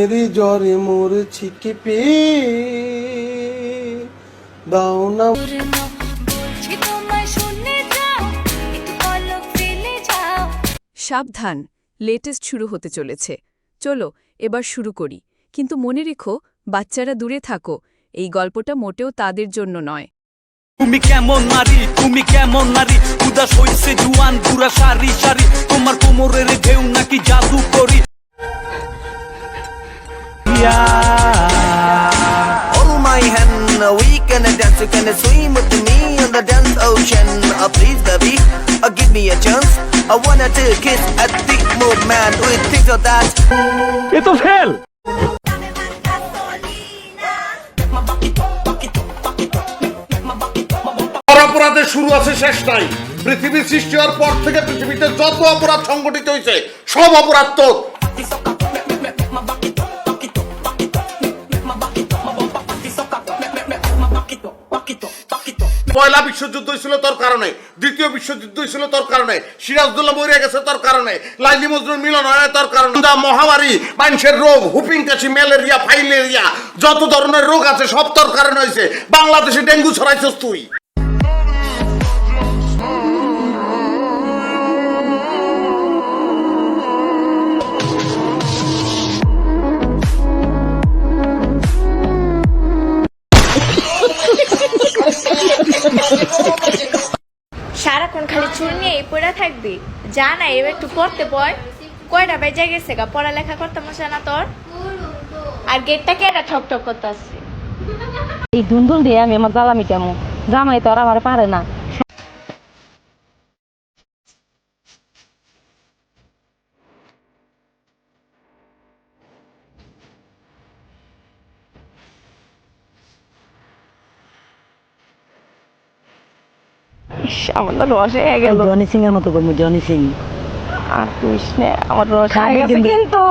ঘুমের জ্বরে মরছি কেঁপে, দাও না। সাবধান, লেটেস্ট শুরু হতে চলেছে। চলো এবার শুরু করি, কিন্তু মনে রেখো বাচ্চারা দূরে থাকো, এই গল্পটা মোটেও তাদের জন্য নয়। তুমি কেমন নারী, তুমি কেমন নারী, উদাস হইছে জুয়ান পুরা সারি সারি, তোমার কোমরের ঢেউ নাকি জাদু করি। Hold my hand, we can dance, you can swim with me on the dance ocean. Please baby, give me a chance. I wanna take a kiss at the moment. We think of that. এ তো fail. অপরাধের শুরু আছে শেষ নাই। পৃথিবীর সৃষ্টি হওয়ার পর থেকে পৃথিবীতে যত অপরাধ সংগঠিত হয়েছে সব অপরাধ তোর। পয়লা বিশ্বযুদ্ধ হয়েছিল তোর কারণে, দ্বিতীয় বিশ্বযুদ্ধ হয়েছিল তোর কারণে, সিরাজদৌল্লাহ মরে গেছে তোর কারণে, লাইলি মজনুর মিলন হয় তোর কারণে, মহামারী, মানুষের রোগ, হুপিং কাশি, ম্যালেরিয়া, ফাইলেরিয়া, যত ধরনের রোগ আছে সব তোর কারণে হয়েছে। বাংলাদেশে ডেঙ্গু ছড়াইছিস তুই। সারাক্ষণ খালি চুল নিয়ে পড়া থাকবি, যা না এবার একটু পড়তে পড়। কয়টা বেজে গেছে গা, পড়ালেখা করতে মশা না তোর? আর গেটটা কেটা ঠক ঠক করতে আসছে? এই ধুন্দুল দিয়ে আমি আমার জ্বালা মিটামো, জামাই তো আর আমার পারে না। আমার তো রস হয়ে গেল, জনি সিং এর মতো করবো, জনি সিং। আর তুই আমার রস হয়ে গেছে কিন্তু